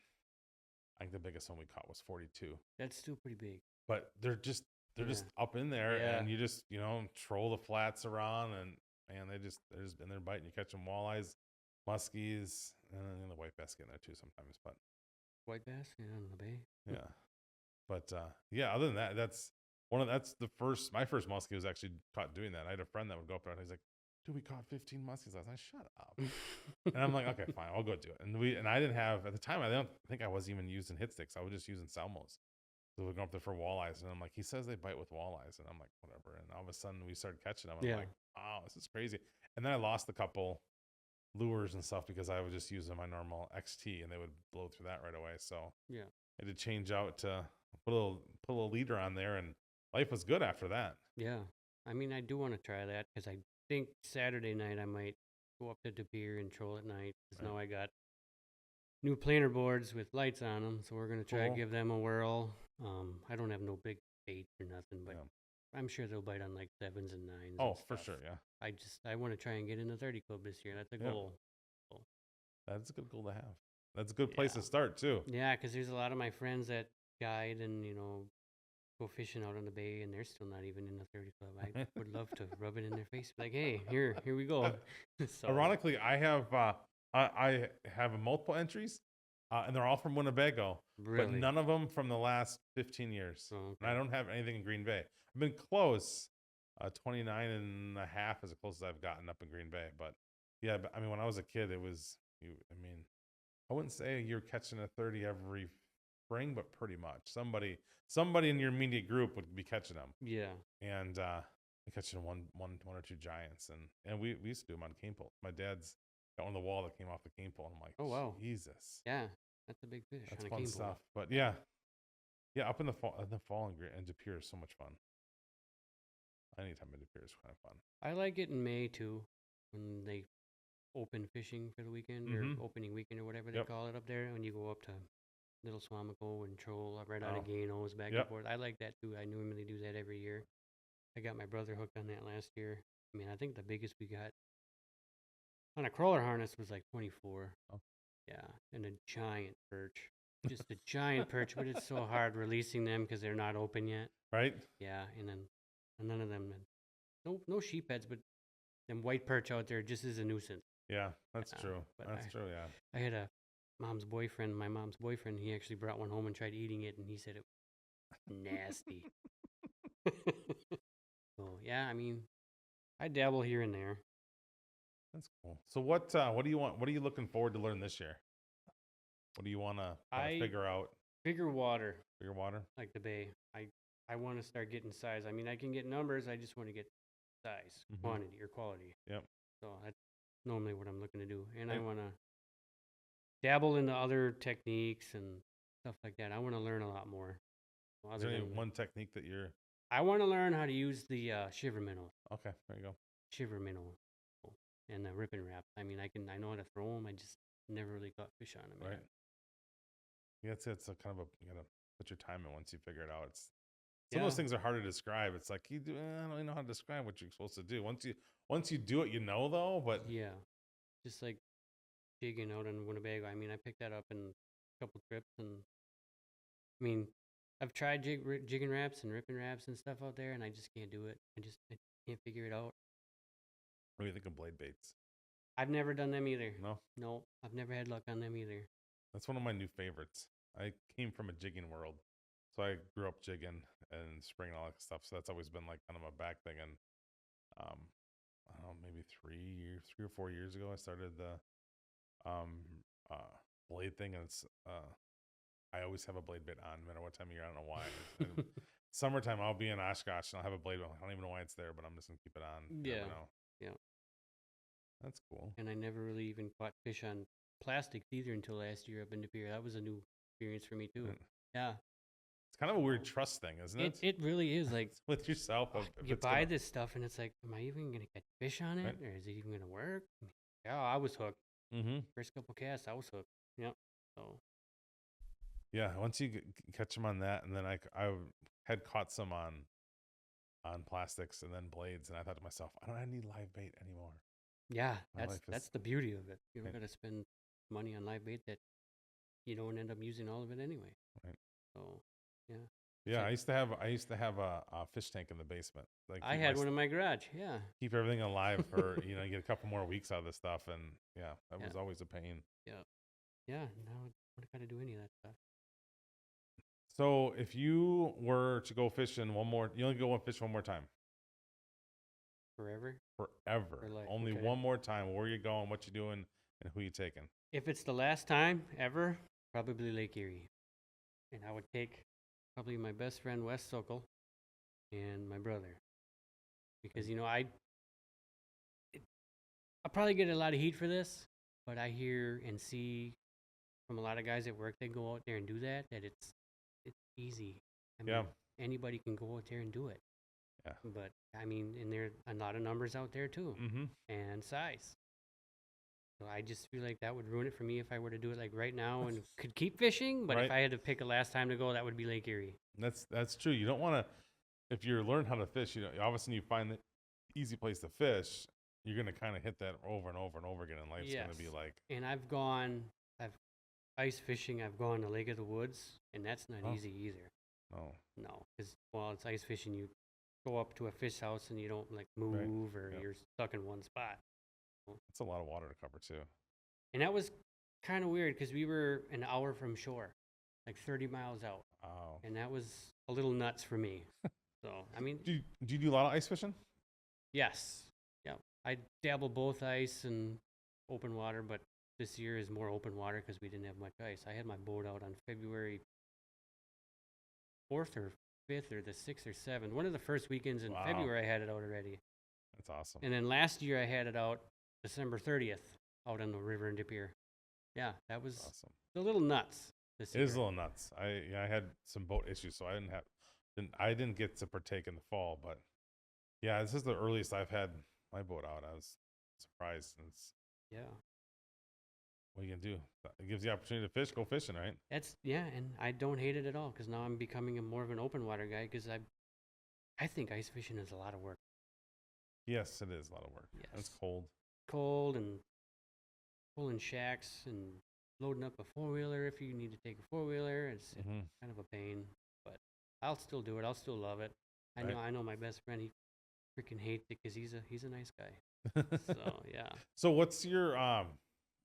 I think the biggest one we caught was 42, That's still pretty big. but they're just Yeah. up in there, Yeah. and you just troll the flats around, and man, they're just in there biting. You catch them walleyes, muskies, and then the white bass get in there too sometimes. But White bass, yeah, in the bay. yeah, but yeah. Other than that, that's my first muskie was actually caught doing that. I had a friend that would go up there and he's like, "Dude, we caught 15 muskies last night." Shut up. And I'm like, "Okay, fine, I'll go do it." And I didn't have at the time. I don't think I was even using hit sticks. I was just using Salmos. So we're going up there for walleyes, and I'm like, he says they bite with walleyes, and I'm like, whatever. And all of a sudden, we started catching them. And Yeah. I'm like, wow, this is crazy. And then I lost a couple lures and stuff because I would just use my normal XT, and they would blow through that right away. So Yeah. I had to change out to put a little leader on there, and life was good after that. Yeah. I mean, I do want to try that because I think Saturday night I might go up to De Beer and troll at night because Right. now I got new planer boards with lights on them, so we're gonna try to Cool. give them a whirl. I don't have no big bait or nothing, but Yeah. I'm sure they'll bite on like 7s and 9s. Oh, and for stuff. sure, yeah. I want to try and get in the 30 club this year. That's a Yeah. goal. That's a good goal to have. That's a good place Yeah. to start too. Yeah, because there's a lot of my friends that guide and go fishing out on the bay, and they're still not even in the 30 club. I would love to rub it in their face, like, hey, here we go. So, Ironically, I have multiple entries, and they're all from Winnebago, but really, none of them from the last 15 years. Oh, And I don't have anything in Green Bay. I've been close. 29 and a half is the closest I've gotten up in Green Bay. But yeah, I mean, when I was a kid, it was I mean, I wouldn't say you're catching a 30 every spring, but pretty much somebody in your immediate group would be catching them. yeah, And catching one or two giants, and we used to do them on cane pole. My dad's got one on the wall that came off the cane pole, and I'm like, Oh, wow. Jesus, yeah, that's a big fish. that's on a fun cane pole. stuff. But yeah, up in the fall, and De Pere is so much fun. Anytime in De Pere is kind of fun. I like it in May too, when they open fishing for the weekend or Mhm. opening weekend or whatever they Yep. call it up there. When you go up to Little Swamico and troll right out Oh. of Gano's back Yep. and forth. I like that too. I normally do that every year. I got my brother hooked on that last year. I mean, I think the biggest we got on a crawler harness was like 24. Oh. Yeah, and a giant perch. Just a giant perch, but it's so hard releasing them because they're not open yet. Right? Yeah, and none of them, no sheepheads, but them white perch out there just is a nuisance. Yeah, that's Yeah, true. but That's true. Yeah. I had my mom's boyfriend, he actually brought one home and tried eating it, and he said it was nasty. So, yeah, I mean, I dabble here and there. That's cool. So what do you want? What are you looking forward to learn this year? What do you want to figure out? Bigger water, Bigger water? like the bay. I want to start getting size. I mean, I can get numbers. I just want to get size, Mhm. quantity, or quality. Yep. So that's normally what I'm looking to do. And I And- want to dabble into other techniques and stuff like that. I want to learn a lot more. Is Other there any than one technique that you're I want to learn how to use the shiver minnow, okay? There you go. and the ripping wraps. I mean, I know how to throw them. I just never really caught fish on them. Right. Yeah, it's a kind of you gotta put your time in once you figure it out. Some of those Yeah. things are hard to describe. It's like I don't really know how to describe what you're supposed to do. Once you do it, though. But Yeah, just like jigging out in Winnebago. I mean, I picked that up in a couple trips, and I mean, I've tried jigging wraps and ripping wraps and stuff out there, and I just can't do it. I can't figure it out. what do you think of blade baits? I've never done them either. No, No, I've never had luck on them either. that's one of my new favorites. I came from a jigging world, so I grew up jigging and spring and all that stuff. So that's always been like kind of my back thing. And I don't know, maybe 3 or 4 years ago, I started the um blade thing, and it's I always have a blade bit on, no matter what time of year. I don't know why. Summertime, I'll be in Oshkosh and I'll have a blade bit. I don't even know why it's there, but I'm just gonna keep it on. You never Yeah, know. yeah. That's cool. And I never really even caught fish on plastics either until last year up in De Pere. That was a new experience for me too. Mm. Yeah, kind of a weird trust thing, isn't it? It really is like With yourself, if you it's buy gonna, this stuff and it's like, am I even gonna catch fish on it, right? or is it even gonna work? Yeah, I was hooked. Mm-hmm. First couple casts, I was hooked. Yep. So Yeah. Once you catch them on that, and then I had caught some on plastics and then blades, and I thought to myself, I don't need live bait anymore. yeah, My life that's is the beauty of it. You don't right, gotta spend money on live bait that you don't end up using all of it anyway. right. So yeah, it's Yeah, like I used to have a fish tank in the basement. Like I had one in my garage. Yeah. keep everything alive for you get a couple more weeks out of this stuff, and yeah, that Yeah. was always a pain. Yeah. Yeah. Now I don't gotta do any of that stuff. So if you were to go fishing one more, you only go and fish one more time, Forever. forever, For life, only okay. one more time. Where you going, what you doing, and who you taking? If it's the last time ever, probably Lake Erie. And I would take probably my best friend Wes Sokol and my brother. Because I probably get a lot of heat for this, but I hear and see from a lot of guys at work that go out there and do that it's easy. I mean, Yeah, anybody can go out there and do it. yeah. But I mean, and there are a lot of numbers out there too, Mm-hmm. and size. So I just feel like that would ruin it for me if I were to do it like right now and could keep fishing. But Right. if I had to pick a last time to go, that would be Lake Erie. That's true. You don't want to, if you're learning how to fish, all of a sudden you find the easy place to fish, you're gonna kind of hit that over and over and over again, and life's gonna be Yes. like, And I've ice fishing. I've gone to Lake of the Woods, and that's not Oh. easy either. oh, No, because while it's ice fishing, you go up to a fish house and you don't like move or Yep. you're stuck in one spot. that's a lot of water to cover too. And that was kind of weird because we were an hour from shore, like 30 miles out, Wow. and that was a little nuts for me. So I mean, Do you do a lot of ice fishing? yes, yeah, I dabble both ice and open water, but this year is more open water because we didn't have much ice. I had my boat out on February 4th or 5th or the 6th or 7th. One of the first weekends in Wow. February, I had it out already. That's awesome. And then last year, I had it out December 30th out on the river in De Pere. Yeah, that was That's awesome. a little nuts this It year. is a little nuts. I had some boat issues, so I didn't get to partake in the fall, but yeah, this is the earliest I've had my boat out. I was surprised. And it's, Yeah, what you can do? It gives you the opportunity to fish. Go fishing, right? and I don't hate it at all because now I'm becoming more of an open water guy because I think ice fishing is a lot of work. Yes, it is a lot of work. And it's Yes. cold. Cold and pulling shacks and loading up a four-wheeler if you need to take a four-wheeler. It's Mm-hmm. kind of a pain, but I'll still do it. I'll still love it. Right. I know my best friend. He freaking hates it because he's a nice guy. So yeah, So what's your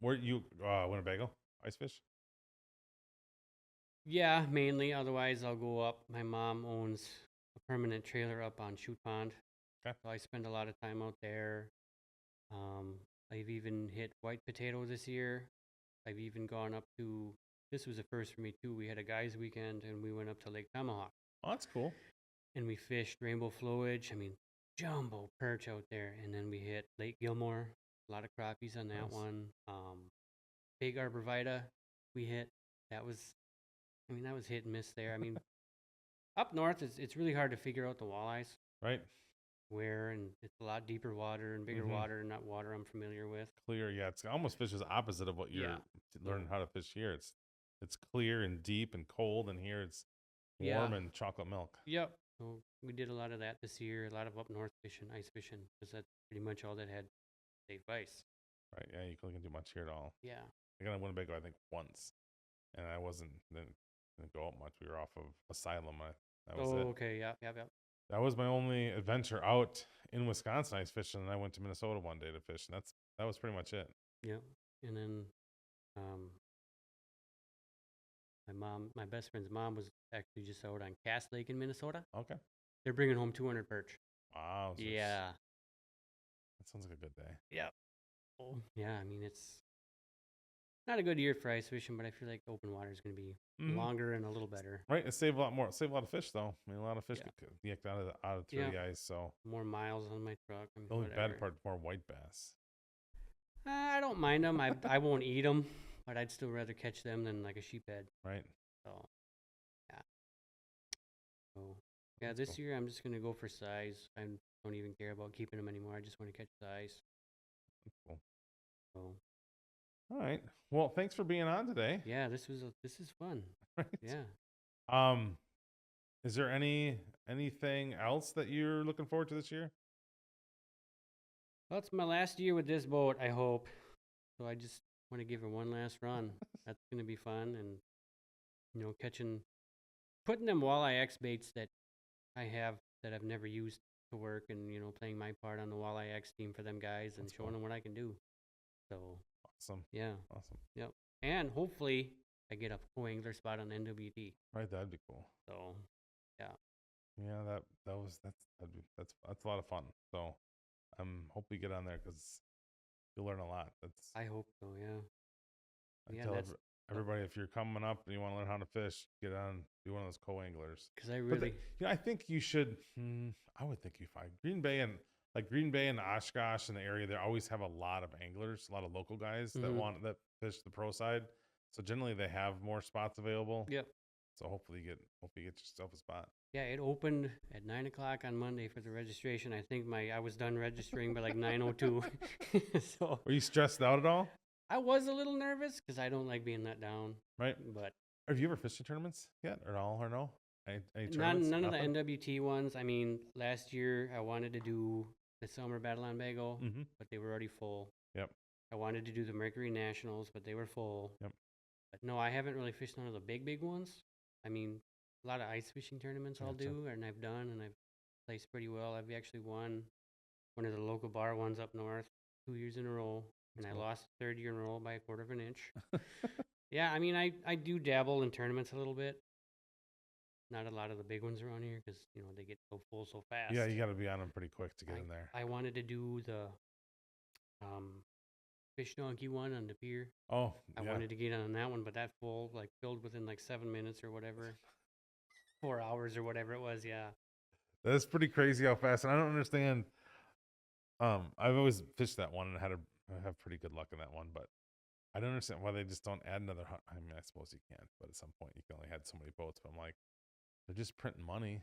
where you Winnebago ice fish? yeah, mainly. Otherwise, I'll go up. My mom owns a permanent trailer up on Shoot Pond, Okay. so I spend a lot of time out there. I've even hit white potato this year. I've even gone up to. This was a first for me too. We had a guys' weekend and we went up to Lake Tomahawk. Oh, that's cool. And we fished rainbow flowage. I mean, jumbo perch out there. And then we hit Lake Gilmore. A lot of crappies on that Nice. one. Big arborvitae we hit. That was, I mean, that was hit and miss there. I mean, up north, it's really hard to figure out the walleyes Right? where, and it's a lot deeper water and bigger Mhm. water, and not water I'm familiar with. Clear. Yeah, it's almost fishes opposite of what you're Yeah. learning how to fish here. It's clear and deep and cold, and here it's Yeah. warm and chocolate milk. Yep. So we did a lot of that this year. A lot of up north fishing, ice fishing, because that's pretty much all that had safe ice. Right? Yeah, you couldn't do much here at all. Yeah. I got to Winnebago, I think, once, and I didn't go out much. We were off of Asylum. That was Oh, it. okay. Yep. Yep. Yep. That was my only adventure out in Wisconsin ice fishing, and I went to Minnesota one day to fish, and that was pretty much it. Yep. And then, my best friend's mom was actually just out on Cass Lake in Minnesota. Okay. They're bringing home 200 perch. Wow. so Yeah. that sounds like a good day. Yep. Oh, yeah. I mean, it's not a good year for ice fishing, but I feel like open water is going to be Mhm. longer and a little better. Right, it save a lot more. Save a lot of fish though. I mean, a lot of fish Yeah. get yanked out of through the Yeah. ice. So More miles on my truck. I mean, the only whatever. bad part is more white bass. I don't mind them. I won't eat them, but I'd still rather catch them than like a sheephead. Right. So, yeah. Yeah, That's this cool. year I'm just gonna go for size. I don't even care about keeping them anymore. I just want to catch size. That's cool. So All right. Well, thanks for being on today. yeah, this is fun. Right. Yeah. Um, is there anything else that you're looking forward to this year? Well, it's my last year with this boat, I hope. So I just want to give it one last run. That's gonna be fun, and putting them walleye X baits that I have that I've never used to work, and playing my part on the walleye X team for them guys and That's showing cool. them what I can do. So Awesome. yeah, Awesome. yep. And hopefully I get a co-angler spot on NWT. Right. That'd be cool. So yeah, Yeah. That's a lot of fun. So hope we get on there because you'll learn a lot. I hope so. Yeah, I yeah. tell That's everybody if you're coming up and you want to learn how to fish, get on, be one of those co-anglers. because I But really I think you should. I would think you find Green Bay and Oshkosh in the area. They always have a lot of anglers, a lot of local guys that fish the pro side. So generally they have more spots available. yep. So hopefully you get yourself a spot. Yeah, it opened at 9 o'clock on Monday for the registration. I think I was done registering by like 9:02. So Were you stressed out at all? I was a little nervous because I don't like being let down. Right. But Have you ever fished in tournaments yet, or all, or no? Any none tournaments? none of the Nothing? NWT ones. I mean, last year I wanted to do the Summer Battle on Bago, Mm-hmm. but they were already full. Yep. I wanted to do the Mercury Nationals, but they were full. Yep. But no, I haven't really fished none of the big ones. I mean, a lot of ice fishing tournaments I'll Gotcha. do, and I've done, and I've placed pretty well. I've actually won one of the local bar ones up north 2 years in a row, and That's I cool. lost the third year in a row by a quarter of an inch. Yeah, I mean, I do dabble in tournaments a little bit. Not a lot of the big ones around here because they get so full so fast. Yeah, you got to be on them pretty quick to get in there. I wanted to do the fish donkey one on the pier. Oh, I yeah. wanted to get on that one, but that filled within like 7 minutes or whatever, 4 hours or whatever it was. Yeah. That's pretty crazy how fast. And I don't understand. I've always fished that one and I have pretty good luck in that one, but I don't understand why they just don't add another. I mean, I suppose you can, but at some point you can only had so many boats. But I'm like, they're just printing money.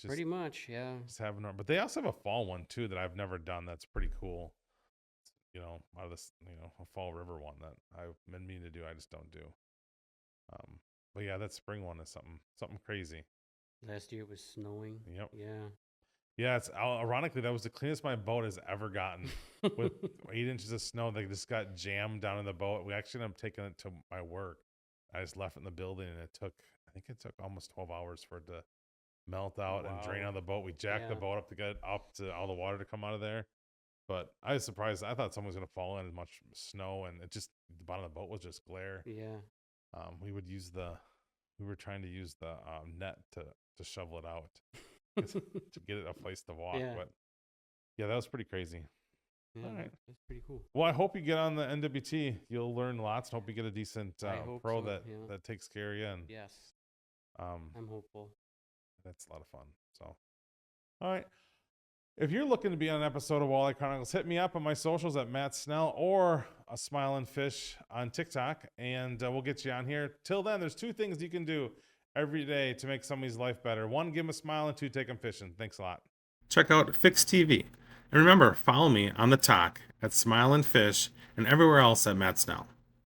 Pretty much, yeah. Just having them. But they also have a fall one too that I've never done. That's pretty cool. Out of this, a fall river one that I've been meaning to do. I just don't do. But yeah, that spring one is something crazy. Last year it was snowing. Yep. Yeah. Yeah, it's ironically that was the cleanest my boat has ever gotten. With 8 inches of snow, they just got jammed down in the boat. We actually ended up taking it to my work. I just left it in the building, and I think it took almost 12 hours for it to melt out and drain Wow. out of the boat. We jacked the Yeah. boat up to get up to all the water to come out of there. But I was surprised. I thought someone was going to fall in as much snow, and the bottom of the boat was just glare. Yeah. We were trying to use the net to shovel it out to get it a place to walk. Yeah. But yeah, that was pretty crazy. Yeah, All right. that's pretty cool. Well, I hope you get on the NWT. You'll learn lots. Hope you get a decent I hope pro so, yeah. that takes care of you. And Yes, um, I'm hopeful. that's a lot of fun. So, all right. If you're looking to be on an episode of Walleye Chronicles, hit me up on my socials at Matt Snell or a Smilin' Fish on TikTok, and we'll get you on here. Till then, there's 2 things you can do every day to make somebody's life better. 1, give them a smile, and 2, take them fishing. Thanks a lot. Check out Fix TV. And remember, follow me on the talk at Smilin' Fish and everywhere else at Matt Snell.